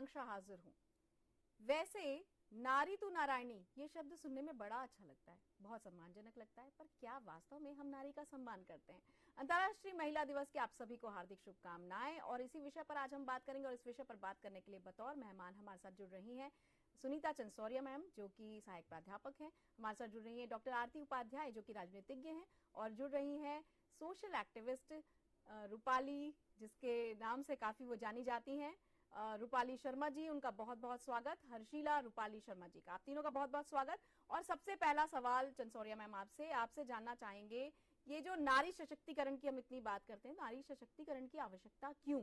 आकांक्षा हाजिर हूं। वैसे नारी तो नारायणी ये शब्द सुनने में बड़ा अच्छा लगता है, बहुत सम्मानजनक लगता है, पर क्या वास्तव में हम नारी का सम्मान करते हैं? अंतर्राष्ट्रीय महिला दिवस की आप सभी को हार्दिक शुभकामनाएं। और इसी विषय पर आज हम बात करेंगे और इस विषय पर बात करने के लिए बतौर मेहमान हमारे साथ जुड़ रही हैं सुनीता चंसौरिया मैम, जो कि सहायक प्राध्यापक हैं। हमारे साथ जुड़ रही है डॉक्टर आरती उपाध्याय, जो कि राजनीतिज्ञ हैं, और जुड़ रही है सोशल एक्टिविस्ट रूपाली, जिसके नाम से काफी वो जानी जाती हैं, रूपाली शर्मा जी। उनका बहुत बहुत स्वागत। हर्षिला रूपाली शर्मा जी का आप तीनों का बहुत बहुत स्वागत। और सबसे पहला सवाल चंसौरिया मैम आपसे जानना चाहेंगे, ये जो नारी सशक्तिकरण की हम इतनी बात करते हैं, नारी सशक्तिकरण की आवश्यकता क्यों?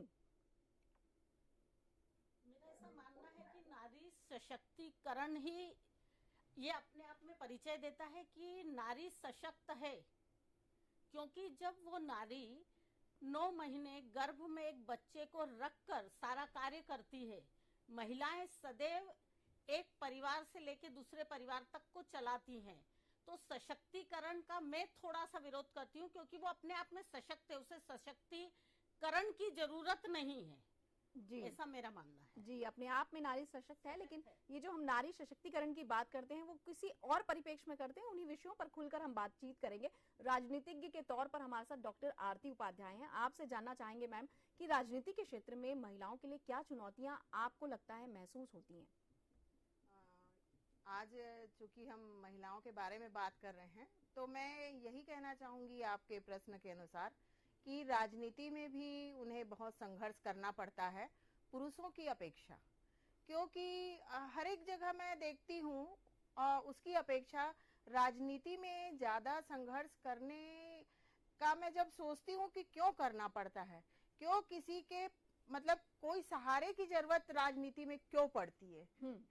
मेरा ऐसा मानना है कि नारी सशक्तिकरण ही ये अपने आप में परिचय देता है कि नारी सशक्त है, क्योंकि जब वो नारी 9 महीने गर्भ में एक बच्चे को रखकर सारा कार्य करती है, महिलाएं सदैव एक परिवार से लेकर दूसरे परिवार तक को चलाती हैं, तो सशक्तिकरण का मैं थोड़ा सा विरोध करती हूँ, क्योंकि वो अपने आप में सशक्त है, उसे सशक्तिकरण की जरूरत नहीं है जी, ऐसा मेरा मानना है। जी, अपने आप में नारी सशक्त है, लेकिन ये जो हम नारी सशक्तिकरण की बात करते हैं वो किसी और परिप्रेक्ष्य में करते हैं। उन्हीं विषयों पर खुलकर हम बातचीत करेंगे। राजनीतिज्ञ के तौर पर हमारे साथ डॉक्टर आरती उपाध्याय हैं। आपसे जानना चाहेंगे मैम कि राजनीति के क्षेत्र में महिलाओं के लिए क्या चुनौतियां आपको लगता है महसूस होती हैं? आज चूंकि हम महिलाओं के बारे में बात कर रहे हैं, तो मैं यही कहना चाहूंगी आपके प्रश्न के अनुसार कि राजनीति में भी उन्हें बहुत संघर्ष करना पड़ता है पुरुषों की अपेक्षा, क्योंकि हर एक जगह मैं देखती हूँ उसकी अपेक्षा राजनीति में ज्यादा संघर्ष करने का मैं जब सोचती हूँ कि क्यों करना पड़ता है, क्यों किसी के मतलब कोई सहारे की जरूरत राजनीति में क्यों पड़ती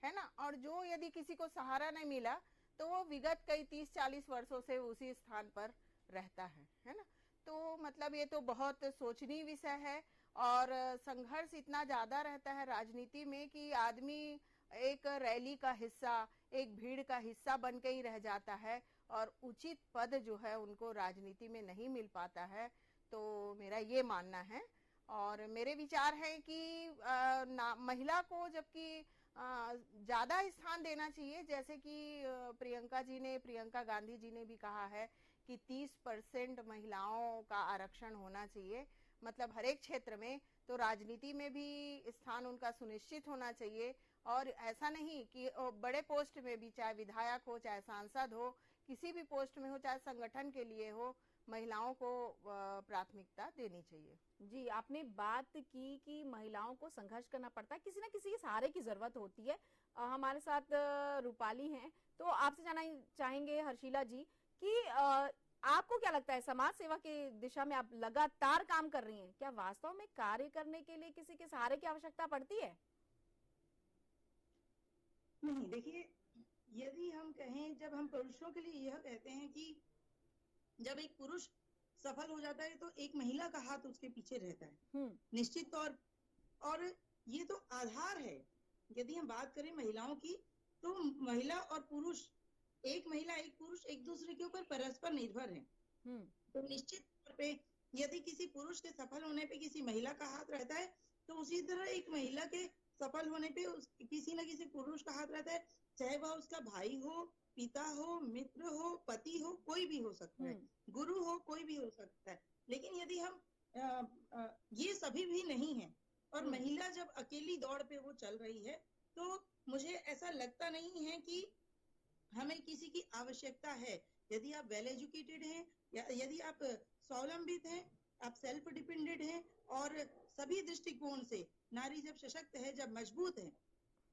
है ना। और जो यदि किसी को सहारा नहीं मिला तो वो विगत कई 30-40 वर्षों से उसी स्थान पर रहता है ना। तो मतलब ये तो बहुत सोचनीय विषय है, और संघर्ष इतना ज्यादा रहता है राजनीति में कि आदमी एक रैली का हिस्सा, एक भीड़ का हिस्सा बन के ही रह जाता है, और उचित पद जो है उनको राजनीति में नहीं मिल पाता है। तो मेरा ये मानना है, और मेरे विचार है कि महिला को जबकि ज्यादा स्थान देना चाहिए, जैसे कि प्रियंका गांधी जी ने भी कहा है कि 30% महिलाओं का आरक्षण होना चाहिए, मतलब हर एक क्षेत्र में। तो राजनीति में भी स्थान उनका सुनिश्चित होना चाहिए, और ऐसा नहीं कि बड़े पोस्ट में भी, चाहे विधायक हो, चाहे सांसद हो, किसी भी पोस्ट में हो, चाहे संगठन के लिए हो, महिलाओं को प्राथमिकता देनी चाहिए। जी, आपने बात की कि महिलाओं को संघर्ष करना पड़ता है, किसी ना किसी के सहारे की जरूरत होती है। हमारे साथ रूपाली हैं, तो आपसे जानना चाहेंगे हर्षिला जी कि आपको क्या लगता है, समाज सेवा की दिशा में आप लगातार काम कर रही हैं, क्या वास्तव में कार्य करने के लिए किसी के सहारे की आवश्यकता पड़ती है? नहीं, देखिए, यदि हम कहें, जब हम पुरुषों के लिए यह कहते हैं कि जब एक पुरुष सफल हो जाता है तो एक महिला का हाथ उसके पीछे रहता है निश्चित तौर, और ये तो आधार है। यदि हम बात करें महिलाओं की, तो महिला और पुरुष, एक महिला एक पुरुष एक दूसरे के ऊपर परस्पर निर्भर है। तो निश्चित तौर पे यदि किसी पुरुष के सफल होने पे किसी महिला का हाथ रहता है, तो उसी तरह एक महिला के सफल होने पे किसी न किसी पुरुष का हाथ रहता है, चाहे वह उसका भाई हो, पिता हो, मित्र हो, पति हो, कोई भी हो सकता है, गुरु हो, कोई भी हो सकता है। लेकिन यदि हम ये सभी भी नहीं है, और महिला जब अकेली दौड़ पे वो चल रही है, तो मुझे ऐसा लगता नहीं है कि हमें किसी की आवश्यकता है। यदि आप वेल एजुकेटेड हैं, या यदि आप स्वावलंबित हैं, आप सेल्फ डिपेंडेंट हैं, और सभी दृष्टिकोण से नारी जब सशक्त है, जब मजबूत है,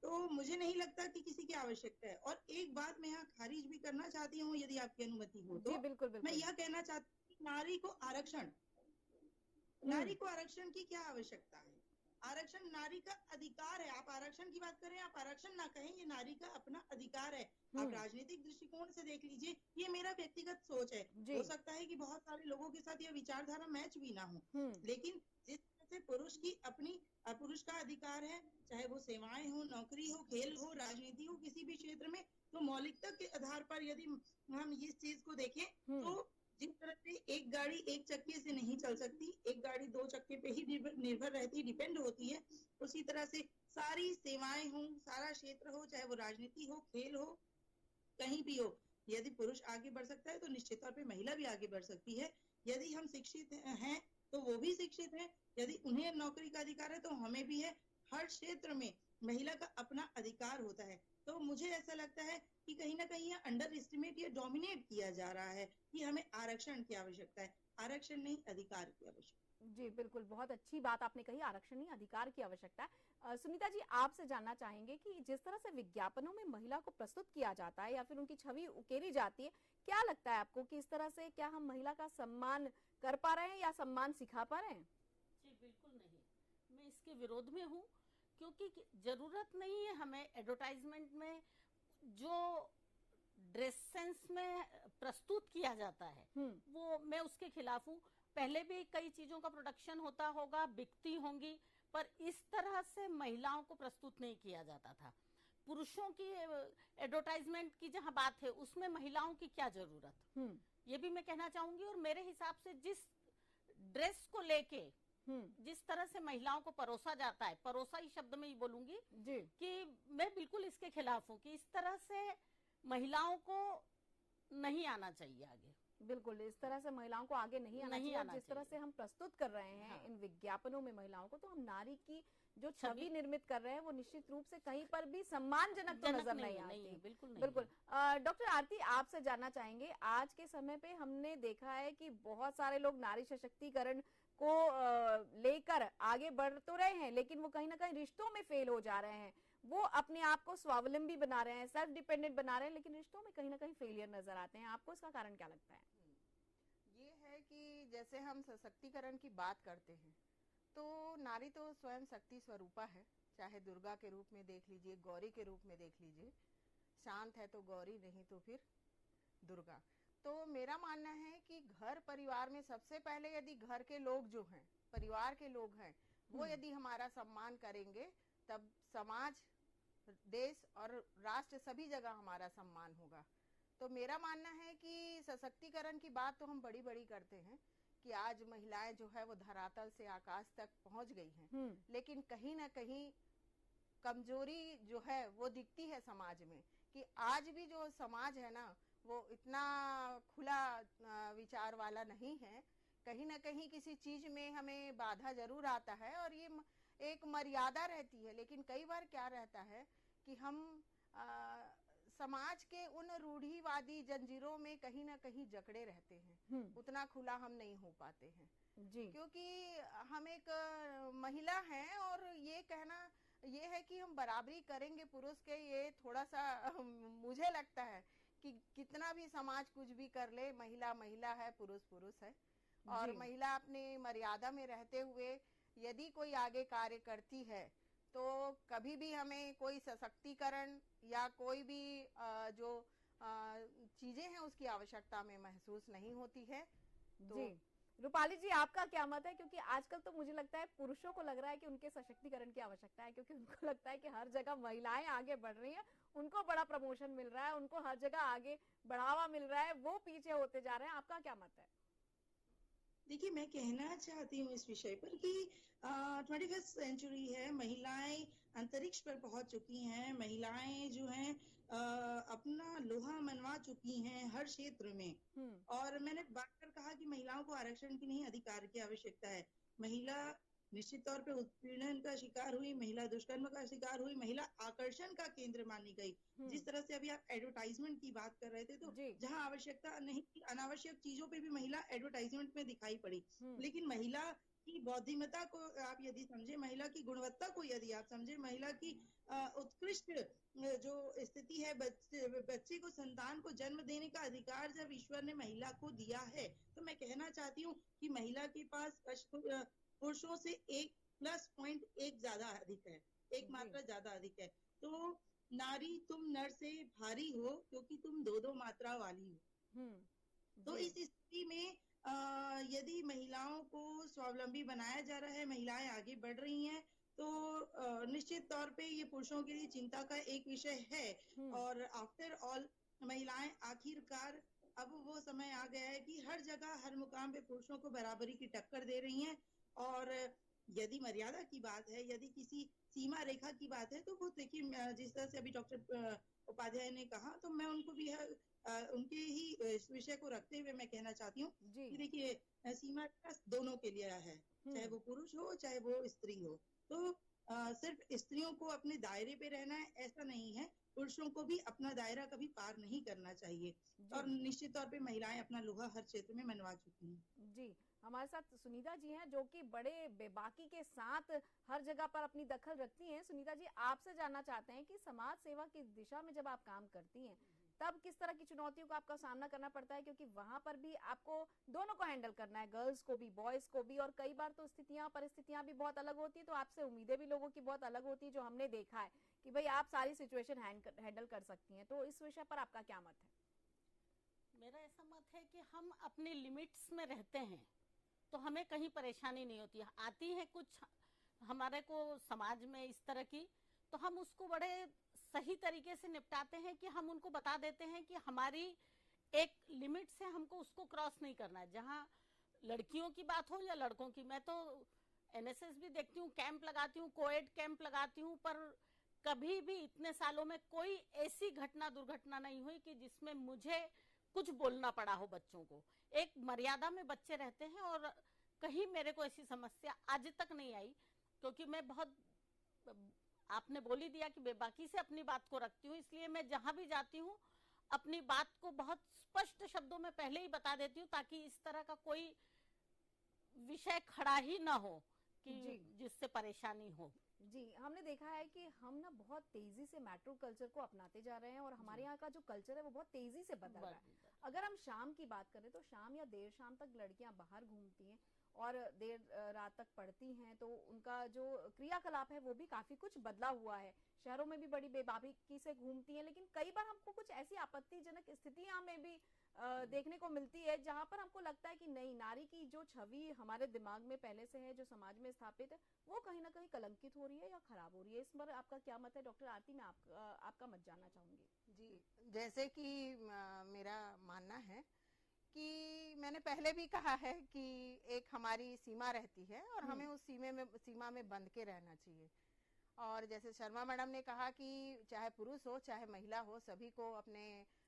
तो मुझे नहीं लगता कि किसी की आवश्यकता है। और एक बात मैं यहाँ खारिज भी करना चाहती हूँ, यदि आपकी अनुमति हो तो। बिल्कुल, बिल्कुल। मैं यह कहना चाहती हूँ कि नारी को आरक्षण की क्या आवश्यकता है? आरक्षण नारी का अधिकार है। आप आरक्षण की बात करें, आप आरक्षण ना कहें, ये नारी का अपना अधिकार है। आप राजनीतिक दृष्टिकोण से देख लीजिए, ये मेरा व्यक्तिगत सोच है, हो सकता है कि बहुत सारे लोगों के साथ यह विचारधारा मैच भी ना हो, लेकिन जिस तरह से पुरुष का अधिकार है, चाहे वो सेवाएं हो, नौकरी हो, खेल हो, राजनीति हो, किसी भी क्षेत्र में, तो मौलिकता के आधार पर यदि हम इस चीज को देखें, तो जिस तरह से एक गाड़ी एक चक्के से नहीं चल सकती, एक गाड़ी दो चक्के पे ही निर्भर रहती, डिपेंड होती है, उसी तरह से सारी सेवाएं हो, सारा क्षेत्र हो, चाहे वो राजनीति हो, खेल हो, कहीं भी हो, यदि पुरुष आगे बढ़ सकता है तो निश्चित तौर पे महिला भी आगे बढ़ सकती है। यदि हम शिक्षित हैं तो वो भी शिक्षित है, यदि उन्हें नौकरी का अधिकार है तो हमें भी है। हर क्षेत्र में महिला का अपना अधिकार होता है। तो मुझे ऐसा लगता है कि कहीं ना कहीं अंडर एस्टिमेट या डोमिनेट किया जा रहा है कि हमें आरक्षण की आवश्यकता है, आरक्षण नहीं अधिकार की आवश्यकता। जी बिल्कुल, बहुत अच्छी बात आपने कही, आरक्षण नहीं अधिकार की आवश्यकता है। सुनीता जी, आपसे जानना चाहेंगे कि जिस तरह से विज्ञापनों में महिला को प्रस्तुत किया जाता है या फिर उनकी छवि उकेरी जाती है, क्या लगता है आपको कि इस तरह से क्या हम महिला का सम्मान कर पा रहे हैं या सम्मान सिखा पा रहे हैं? जी बिल्कुल नहीं, मैं इसके विरोध में हूँ, क्योंकि जरूरत नहीं है हमें एडवर्टाइजमेंट में जो ड्रेस सेंस में प्रस्तुत किया जाता है वो मैं उसके खिलाफ हूँ। पहले भी कई चीजों का प्रोडक्शन होता होगा, बिकती होंगी, पर इस तरह से महिलाओं को प्रस्तुत नहीं किया जाता था। पुरुषों की एडवर्टाइजमेंट की जहाँ बात है उसमें महिलाओं की क्या जरूरत, ये भी मैं कहना चाहूंगी। और मेरे हिसाब से जिस ड्रेस को लेके जिस तरह से महिलाओं को परोसा जाता है, परोसा ही शब्द में ही बोलूंगी जी, कि मैं बिल्कुल इसके खिलाफ हूँ कि इस तरह से महिलाओं को नहीं आना चाहिए आगे। बिल्कुल, इस तरह से महिलाओं को आगे नहीं आना चाहिए। जिस तरह से हम प्रस्तुत कर रहे हैं इन विज्ञापनों में महिलाओं को, तो हम नारी की जो छवि निर्मित कर रहे हैं वो निश्चित रूप से कहीं पर भी सम्मानजनक तो नजर नहीं आती। बिल्कुल। डॉक्टर आरती, आपसे जानना चाहेंगे, आज के समय पे हमने देखा है कि बहुत सारे लोग नारी सशक्तिकरण को लेकर आगे बढ़ तो रहे हैं, लेकिन वो कहीं ना कहीं रिश्तों में फेल हो जा रहे हैं। वो अपने आप को स्वावलंबी बना रहे हैं, सेल्फ डिपेंडेंट बना रहे हैं, लेकिन रिश्तों में कहीं ना कहीं फेलियर नजर आते हैं। आपको इसका कारण क्या लगता है? ये है कि जैसे हम सशक्तिकरण की बात करते हैं तो नारी तो स्वयं शक्ति स्वरूपा है, चाहे दुर्गा के रूप में देख लीजिए, गौरी के रूप में देख लीजिए। शांत है तो गौरी, नहीं तो फिर दुर्गा। तो मेरा मानना है कि घर परिवार में सबसे पहले यदि घर के लोग जो हैं, परिवार के लोग हैं, वो यदि हमारा सम्मान करेंगे तब समाज, देश और राष्ट्र सभी जगह हमारा सम्मान होगा। तो मेरा मानना है कि सशक्तिकरण की बात तो हम बड़ी बड़ी करते हैं कि आज महिलाएं जो है वो धरातल से आकाश तक पहुंच गई हैं, लेकिन कहीं ना कहीं कमजोरी जो है वो दिखती है समाज में, कि आज भी जो समाज है ना वो इतना खुला विचार वाला नहीं है। कहीं ना कहीं किसी चीज में हमें बाधा जरूर आता है और ये एक मर्यादा रहती है, लेकिन कई बार क्या रहता है कि हम समाज के उन रूढ़िवादी जंजीरों में कहीं ना कहीं जकड़े रहते हैं, उतना खुला हम नहीं हो पाते हैं जी। क्योंकि हम एक महिला हैं और ये कहना ये है कि हम बराबरी करेंगे पुरुष के, ये थोड़ा सा मुझे लगता है कि कितना भी समाज कुछ भी कर ले, महिला महिला है, पुरुष पुरुष है। और महिला अपने मर्यादा में रहते हुए यदि कोई आगे कार्य करती है तो कभी भी हमें कोई सशक्तिकरण या कोई भी जो चीजें हैं उसकी आवश्यकता में महसूस नहीं होती है। तो जी रूपाली जी, आपका क्या मत है? क्योंकि आजकल तो मुझे लगता है पुरुषों को लग रहा है कि उनके सशक्तिकरण की आवश्यकता है, क्योंकि उनको लगता है कि हर जगह महिलाएं आगे बढ़ रही हैं, उनको बड़ा प्रमोशन मिल रहा है, उनको हर जगह आगे बढ़ावा मिल रहा है, वो पीछे होते जा रहे हैं। आपका क्या मत है? देखिए, मैं कहना चाहती हूँ इस विषय पर कि 21st सेंचुरी है, महिलाएं अंतरिक्ष पर पहुंच चुकी हैं, महिलाएं जो हैं अपना लोहा मनवा चुकी हैं हर क्षेत्र में। और मैंने बात कर कहा कि महिलाओं को आरक्षण की नहीं, अधिकार की आवश्यकता है। महिला निश्चित तौर पे उत्पीड़न का शिकार हुई, महिला दुष्कर्म का शिकार हुई, महिला आकर्षण का केंद्र मानी गई। जिस तरह से अभी आप एडवर्टाइजमेंट की बात कर रहे थे, तो जहां आवश्यकता नहीं थी, अनावश्यक चीजों पे भी महिला एडवर्टाइजमेंट में दिखाई पड़ी। लेकिन महिला की बौद्धिमता को आप यदि समझे, महिला की गुणवत्ता को यदि आप समझे, महिला की उत्कृष्ट जो स्थिति है, बच्चे को, संतान को जन्म देने का अधिकार जब ईश्वर ने महिला को दिया है, तो मैं कहना चाहती हूँ कि महिला के पास पुरुषों से 1+1 ज्यादा अधिक है, एक मात्रा ज्यादा अधिक है। तो नारी तुम नर से भारी हो क्योंकि तुम दो मात्रा वाली हो। तो इस स्थिति में यदि महिलाओं को स्वावलंबी बनाया जा रहा है, महिलाएं आगे बढ़ रही हैं, तो निश्चित तौर पे ये पुरुषों के लिए चिंता का एक विषय है। और आफ्टर ऑल महिलाएं आखिरकार अब वो समय आ गया है कि हर जगह हर मुकाम पे पुरुषों को बराबरी की टक्कर दे रही हैं। और यदि मर्यादा की बात है, यदि किसी सीमा रेखा की बात है, तो वो देखिए जिस तरह से अभी डॉक्टर उपाध्याय ने कहा, तो मैं उनको भी उनके ही इस विषय को रखते हुए मैं कहना चाहती हूँ कि देखिए सीमा रेखा दोनों के लिए है, चाहे वो पुरुष हो चाहे वो स्त्री हो। तो सिर्फ स्त्रियों को अपने दायरे पे रहना है ऐसा नहीं है, पुरुषों को भी अपना दायरा कभी पार नहीं करना चाहिए। और निश्चित तौर पे महिलाएं अपना लोहा हर क्षेत्र में मनवा चुकी हैं। जी, हमारे साथ सुनीता जी हैं जो कि बड़े बेबाकी के साथ हर जगह पर अपनी दखल रखती हैं। सुनीता जी, आपसे जानना चाहते हैं कि समाज सेवा की दिशा में जब आप काम करती हैं तब किस तरह की चुनौतियों का आपका सामना करना पड़ता है, क्योंकि वहां पर भी आपको दोनों को हैंडल करना है, गर्ल्स को भी बॉयज को भी, और कई बार तो स्थितियां परिस्थितियां भी बहुत अलग होती है, तो आपसे उम्मीदें भी लोगों की बहुत अलग होती है, जो हमने देखा है कि भाई आप सारी सिचुएशन हैंडल कर सकती हैं। तो इस विषय पर आपका क्या मत है? मेरा ऐसा मत है कि हम अपने लिमिट्स में रहते हैं तो हमें कहीं परेशानी नहीं होती है। आती है कुछ हमारे को समाज में इस तरह की, तो हम उसको बड़े सही तरीके से निपटाते हैं कि हम उनको बता देते हैं कि हमारी एक लिमिट से हमको उसको क्रॉस नहीं करना है। जहाँ लड़कियों की बात हो या लड़कों की, मैं तो एनएसएस भी देखती हूँ, कैंप लगाती हूँ, कोएड कैंप लगाती हूँ, पर कभी भी इतने सालों में कोई ऐसी घटना दुर्घटना नहीं हुई कि जिसमें मुझे कुछ बोलना पड़ा हो बच्चों को। एक मर्यादा में बच्चे रहते हैं और कहीं मेरे को ऐसी समस्या आज तक नहीं आई, क्योंकि मैं बहुत, आपने बोल ही दिया कि बेबाकी से अपनी बात को रखती हूँ, इसलिए मैं जहां भी जाती हूँ अपनी बात को बहुत स्पष्ट शब्दों में पहले ही बता देती हूँ, ताकि इस तरह का कोई विषय खड़ा ही ना हो कि जिससे परेशानी हो। जी, हमने देखा है कि हम ना बहुत तेजी से मेट्रो कल्चर को अपनाते जा रहे हैं और हमारे यहाँ का जो कल्चर है वो बहुत तेजी से बदल रहा है। अगर हम शाम की बात करें तो शाम या देर शाम तक लड़कियां बाहर घूमती हैं और देर रात तक पढ़ती हैं, तो उनका जो क्रियाकलाप है वो भी काफी कुछ बदला हुआ है। शहरों में भी बड़ी बेबाकी से घूमती हैं, लेकिन कई बार हमको कुछ ऐसी आपत्तिजनक स्थितियां में भी देखने को मिलती है जहां पर हमको लगता है कि नहीं, नारी की जो छवि हमारे दिमाग में पहले से है, जो समाज में स्थापित है, वो कहीं ना कहीं कलंकित हो रही है या खराब हो रही है। इस पर आपका क्या मत है? डॉक्टर आरती, मैं आपका मत जानना चाहूंगी। जी, जैसे कि मेरा मानना है कि मैंने पहले भी कहा है कि एक हमारी सीमा रहती है और हमें उस सीमा में बंध के रहना चाहिए। और जैसे शर्मा मैडम ने कहा कि चाहे पुरुष हो चाहे महिला हो, सभी को अपने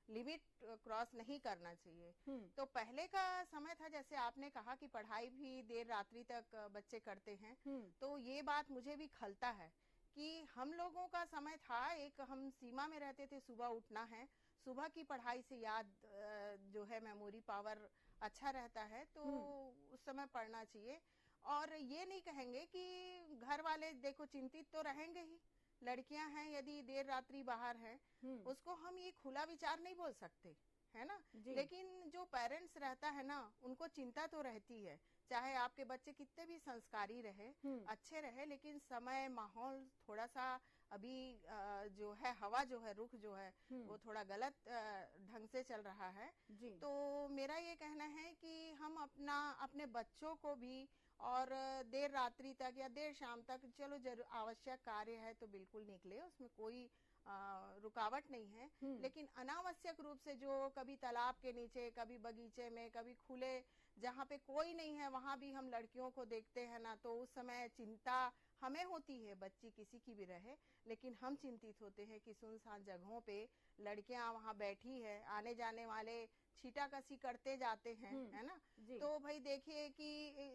लिमिट क्रॉस नहीं करना चाहिए। तो पहले का समय था, जैसे आपने कहा कि पढ़ाई भी देर रात्रि तक बच्चे करते हैं, तो ये बात मुझे भी खलता है कि हम लोगों का समय था, एक हम सीमा में रहते थे, सुबह उठना है, सुबह की पढ़ाई से याद जो है मेमोरी पावर अच्छा रहता है, तो उस समय पढ़ना चाहिए। और ये नहीं कहेंगे कि घर वाले देखो चिंतित तो रहेंगे ही, लड़कियां हैं यदि देर रात्रि बाहर हैं, उसको हम ये खुला विचार नहीं बोल सकते, है ना। लेकिन जो पेरेंट्स रहता है ना, उनको चिंता तो रहती है, चाहे आपके बच्चे कितने भी संस्कारी रहे, अच्छे रहे, लेकिन समय माहौल थोड़ा सा अभी जो है हवा जो है, रुख जो है वो थोड़ा गलत ढंग से चल रहा है। तो मेरा ये कहना है कि हम अपने बच्चों को भी और देर रात्रि तक या देर शाम तक, चलो जरूर आवश्यक कार्य है तो बिल्कुल निकले, उसमें कोई रुकावट नहीं है, लेकिन अनावश्यक रूप से जो कभी तालाब के नीचे, कभी बगीचे में, कभी खुले जहाँ पे कोई नहीं है वहां भी हम लड़कियों को देखते हैं ना, तो उस समय चिंता हमें होती है, बच्ची किसी की भी रहे, लेकिन हम चिंतित होते हैं कि सुनसान जगहों पे लड़कियां वहां बैठी है, आने जाने वाले छीटाकसी करते जाते हैं, है ना। तो भाई देखिए कि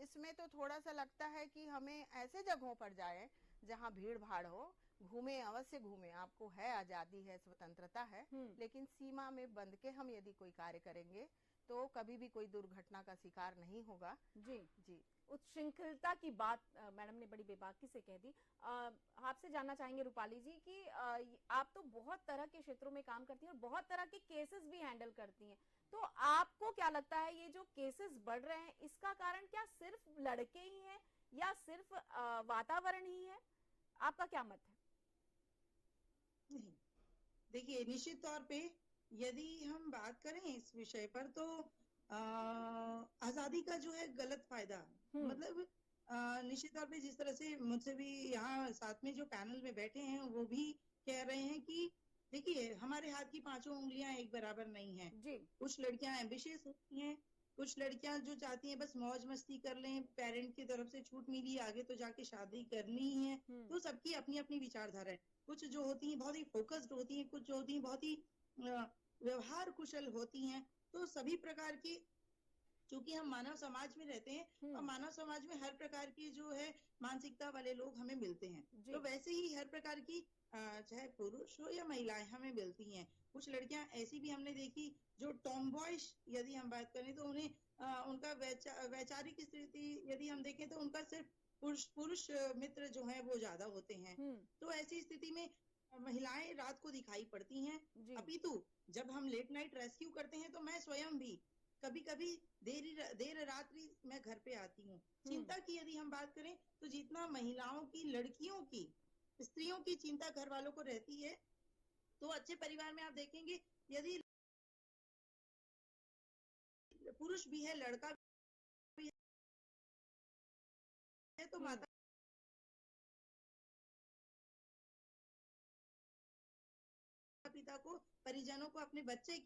इसमें तो थोड़ा सा लगता है कि हमें ऐसे जगहों पर जाए जहाँ भीड़ भाड़ हो, घूमे, अवश्य घूमे, आपको है आजादी है, स्वतंत्रता है, लेकिन सीमा में बंध के हम यदि कोई कार्य करेंगे तो कभी भी कोई दुर्घटना का शिकार नहीं होगा। जी, उच्छृंखलता की बात मैडम ने बड़ी बेबाकी से कह दी। आपसे जानना चाहेंगे रूपाली जी कि आप तो बहुत तरह के क्षेत्रों में काम करती हैं और बहुत तरह के केसेस भी हैंडल करती हैं, तो आपको क्या लगता है ये जो केसेस बढ़ रहे हैं, इसका कारण क्या सिर्फ लड़के ही हैं या सिर्फ वातावरण ही है? आपका क्या मत है? नहीं, देखिए निश्चित तौर पे यदि हम बात करें इस विषय पर तो आजादी का जो है गलत फायदा, मतलब निश्चित तौर पे जिस तरह से मुझसे भी यहाँ साथ में जो पैनल में बैठे हैं वो भी कह रहे हैं कि देखिए हमारे हाथ की पांचों उंगलियां एक बराबर नहीं है जी। कुछ लड़कियां एम्बिशियस होती हैं, कुछ लड़कियां जो चाहती हैं बस मौज मस्ती कर लें, पेरेंट की तरफ से छूट मिली आगे तो जाके शादी करनी ही है, तो सबकी अपनी अपनी विचारधारा है। कुछ जो होती हैं बहुत ही फोकस्ड होती हैं, कुछ जो होती हैं बहुत ही व्यवहार कुशल होती हैं। तो सभी प्रकार की, क्योंकि हम मानव समाज में रहते हैं और मानव समाज में हर प्रकार की जो है मानसिकता वाले लोग हमें मिलते हैं, तो वैसे ही हर प्रकार की चाहे पुरुष हो या महिलाएं हमें मिलती हैं। कुछ लड़कियां ऐसी भी हमने देखी जो टॉमबॉयश यदि हम बात करें तो उन्हें उनका वैचारिक स्थिति यदि हम देखें तो उनका सिर्फ पुरुष मित्र जो है वो ज्यादा होते हैं। तो ऐसी स्थिति में महिलाएं रात को दिखाई पड़ती हैं। अपितु जब हम लेट नाइट रेस्क्यू करते हैं तो मैं स्वयं भी कभी कभी देर रात्रि मैं घर पे आती हूँ। चिंता की यदि हम बात करें तो जितना महिलाओं की, लड़कियों की, स्त्रियों की चिंता घर वालों को रहती है, तो अच्छे परिवार में आप देखेंगे यदि पुरुष भी है, लड़का भी है, तो माता पिता को, परिजनों को अपने बच्चे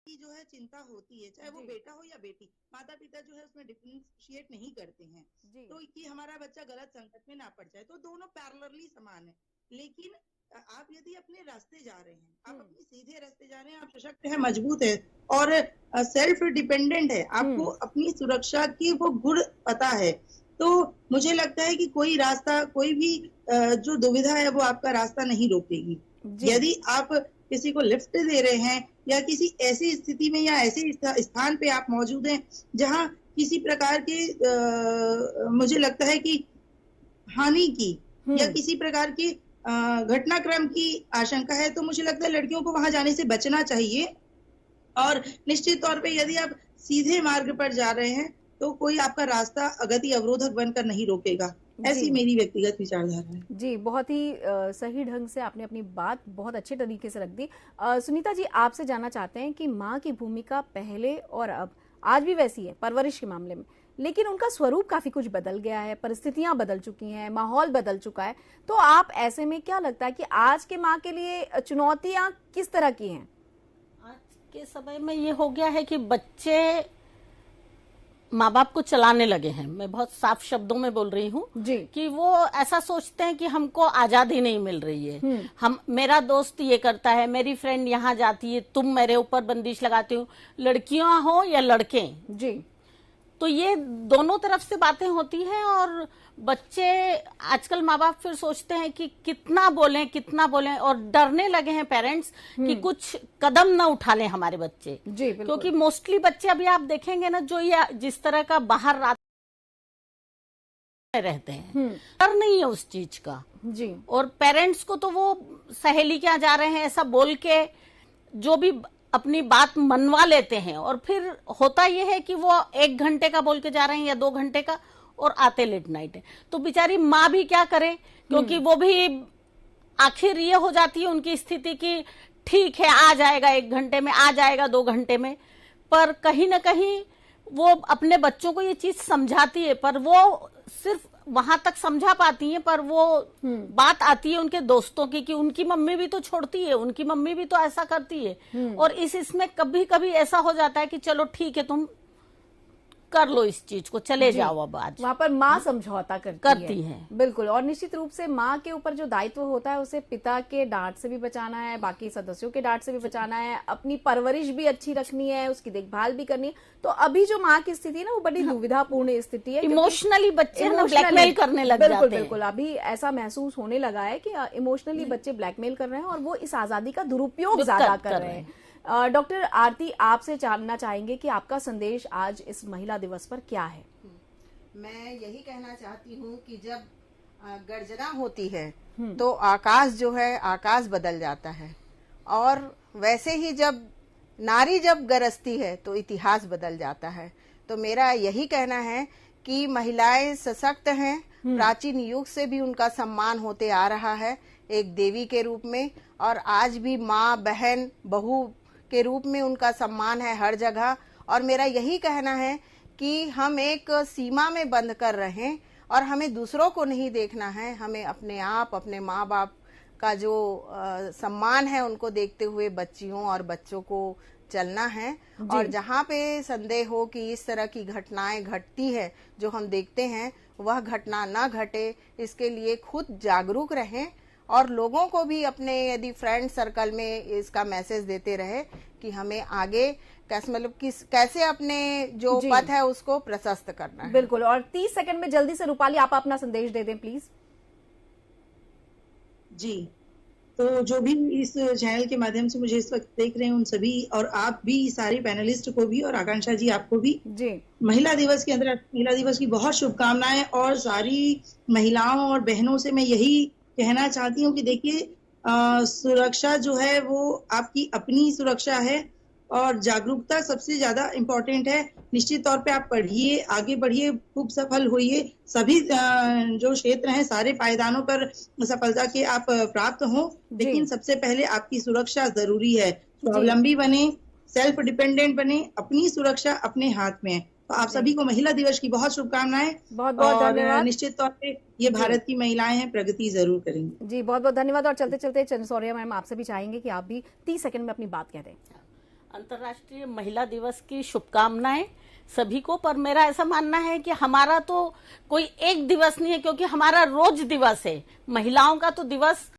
की जो है चिंता होती है, चाहे वो बेटा हो या बेटी। माता पिता जो है उसमें डिफरेंशिएट नहीं करते हैं, तो कि हमारा बच्चा गलत संगत में ना पड़ जाए। तो दोनों पैरेलली समान है। लेकिन आप यदि अपने रास्ते जा रहे हैं, आप अपने सीधे रास्ते जा रहे हैं, आप सशक्त है, मजबूत है और सेल्फ डिपेंडेंट है, आपको अपनी सुरक्षा की वो गुण पता है, तो मुझे लगता है कि कोई रास्ता, कोई भी जो दुविधा है वो आपका रास्ता नहीं रोकेगी। यदि आप किसी को लिफ्ट दे रहे हैं या किसी ऐसी स्थिति में या ऐसे स्थान पे आप मौजूद हैं जहां किसी प्रकार के मुझे लगता है कि हानि की या किसी प्रकार की घटनाक्रम की आशंका है, तो मुझे लगता है लड़कियों को वहां जाने से बचना चाहिए। और निश्चित तौर पे यदि आप सीधे मार्ग पर जा रहे हैं तो कोई आपका रास्ता अगति अवरोधक बनकर नहीं रोकेगा। ऐसी मेरी व्यक्तिगत विचारधारा है। जी, बहुत ही सही ढंग से आपने अपनी बात बहुत अच्छे तरीके से रख दी। सुनीता जी, आपसे जानना चाहते हैं कि माँ की भूमिका पहले और अब आज भी वैसी है परवरिश के मामले में, लेकिन उनका स्वरूप काफी कुछ बदल गया है, परिस्थितियां बदल चुकी हैं, माहौल बदल चुका है। तो आप ऐसे में क्या लगता है कि आज के माँ के लिए चुनौतियां किस तरह की हैं? आज के समय में ये हो गया है कि बच्चे माँ बाप को चलाने लगे हैं। मैं बहुत साफ शब्दों में बोल रही हूँ कि वो ऐसा सोचते हैं कि हमको आजादी नहीं मिल रही है। मेरा दोस्त ये करता है, मेरी फ्रेंड यहाँ जाती है, तुम मेरे ऊपर बंदिश लगाते हो, लड़कियां हो या लड़के जी। तो ये दोनों तरफ से बातें होती हैं और बच्चे आजकल माँ बाप फिर सोचते हैं कि कितना बोलें और डरने लगे हैं पेरेंट्स कि कुछ कदम ना उठा लें हमारे बच्चे जी। क्योंकि मोस्टली बच्चे अभी आप देखेंगे ना, जो ये जिस तरह का बाहर रात में रहते हैं, डर नहीं है उस चीज का जी। और पेरेंट्स को तो वो सहेली के यहाँ जा रहे हैं ऐसा बोल के जो भी अपनी बात मनवा लेते हैं, और फिर होता यह है कि वो 1 घंटे का बोल के जा रहे हैं या 2 घंटे का और आते लेट नाइट है। तो बेचारी माँ भी क्या करे, क्योंकि वो भी आखिर ये हो जाती है उनकी स्थिति की ठीक है आ जाएगा 1 घंटे में, आ जाएगा 2 घंटे में, पर कहीं ना कहीं वो अपने बच्चों को ये चीज समझाती है, पर वो सिर्फ वहां तक समझा पाती हैं, पर वो बात आती है उनके दोस्तों की कि उनकी मम्मी भी तो छोड़ती है, उनकी मम्मी भी तो ऐसा करती है। और इसमें कभी कभी ऐसा हो जाता है कि चलो ठीक है तुम कर लो इस चीज को, चले जाओ। अब आज वहाँ पर माँ समझौता करती है बिल्कुल। और निश्चित रूप से माँ के ऊपर जो दायित्व होता है उसे पिता के डांट से भी बचाना है, बाकी सदस्यों के डांट से भी बचाना है, अपनी परवरिश भी अच्छी रखनी है, उसकी देखभाल भी करनी है। तो अभी जो माँ की स्थिति है ना वो बड़ी दुविधापूर्ण स्थिति है। इमोशनली बच्चे ब्लैकमेल करने लग जाते हैं। बिल्कुल अभी ऐसा महसूस होने लगा है कि इमोशनली बच्चे ब्लैकमेल कर रहे हैं और वो इस आजादी का दुरुपयोग ज्यादा कर रहे हैं। डॉक्टर आरती, आपसे जानना चाहेंगे कि आपका संदेश आज इस महिला दिवस पर क्या है? मैं यही कहना चाहती हूँ कि जब गर्जना होती है तो आकाश जो है आकाश बदल जाता है, और वैसे ही जब नारी जब गरजती है तो इतिहास बदल जाता है। तो मेरा यही कहना है कि महिलाएं सशक्त हैं, प्राचीन युग से भी उनका सम्मान होते आ रहा है एक देवी के रूप में, और आज भी माँ, बहन, बहू के रूप में उनका सम्मान है हर जगह। और मेरा यही कहना है कि हम एक सीमा में बंद कर रहें और हमें दूसरों को नहीं देखना है, हमें अपने आप, अपने माँ बाप का जो सम्मान है उनको देखते हुए बच्चियों और बच्चों को चलना है। और जहाँ पे संदेह हो कि इस तरह की घटनाएं घटती है जो हम देखते हैं, वह घटना ना घटे, इसके लिए खुद जागरूक रहें और लोगों को भी अपने यदि फ्रेंड सर्कल में इसका मैसेज देते रहे कि हमें आगे कैसे अपने जो पथ है उसको प्रशस्त करना है। बिल्कुल। और 30 सेकंड में जल्दी से रूपाली आप अपना संदेश दे दें प्लीज। जी, तो जो भी इस चैनल के माध्यम से मुझे इस वक्त देख रहे हैं उन सभी और आप भी सारे पैनलिस्ट को भी और आकांक्षा जी आपको भी जी महिला दिवस के अंदर महिला दिवस की बहुत शुभकामनाएं। और सारी महिलाओं और बहनों से मैं यही कहना चाहती हूँ कि देखिए सुरक्षा जो है वो आपकी अपनी सुरक्षा है और जागरूकता सबसे ज्यादा इम्पोर्टेंट है। निश्चित तौर पे आप पढ़िए, आगे बढ़िए, खूब सफल होइए, सभी जो क्षेत्र हैं सारे पायदानों पर सफलता के आप प्राप्त हो, लेकिन सबसे पहले आपकी सुरक्षा जरूरी है। स्वावलंबी बने, सेल्फ डिपेंडेंट बने, अपनी सुरक्षा अपने हाथ में है। तो आप सभी को महिला दिवस की बहुत शुभकामनाएं। बहुत बहुत धन्यवाद। निश्चित तौर पे ये भारत की महिलाएं हैं, प्रगति जरूर करेंगी। जी बहुत बहुत धन्यवाद। और चलते चलते चंद्रशौर्या मैम आपसे भी चाहेंगे कि आप भी 30 सेकंड में अपनी बात कह दें। अंतर्राष्ट्रीय महिला दिवस की शुभकामनाएं सभी को। पर मेरा ऐसा मानना है कि हमारा तो कोई एक दिवस नहीं है, क्योंकि हमारा रोज दिवस है। महिलाओं का तो दिवस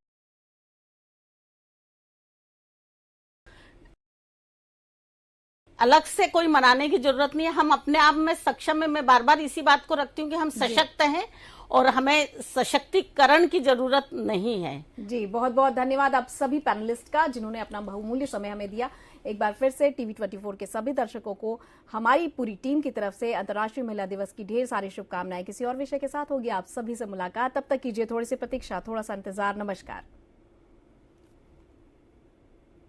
अलग से कोई मनाने की जरूरत नहीं है। हम अपने आप में सक्षम है। मैं बार बार इसी बात को रखती हूँ कि हम सशक्त हैं और हमें सशक्तिकरण की जरूरत नहीं है। जी बहुत बहुत धन्यवाद आप सभी पैनलिस्ट का जिन्होंने अपना बहुमूल्य समय हमें दिया। एक बार फिर से टीवी 24 के सभी दर्शकों को हमारी पूरी टीम की तरफ से अंतर्राष्ट्रीय महिला दिवस की ढेर सारी शुभकामनाएं। किसी और विषय के साथ होगी आप सभी से मुलाकात। तब तक कीजिए थोड़ी सी प्रतीक्षा, थोड़ा सा इंतजार। नमस्कार।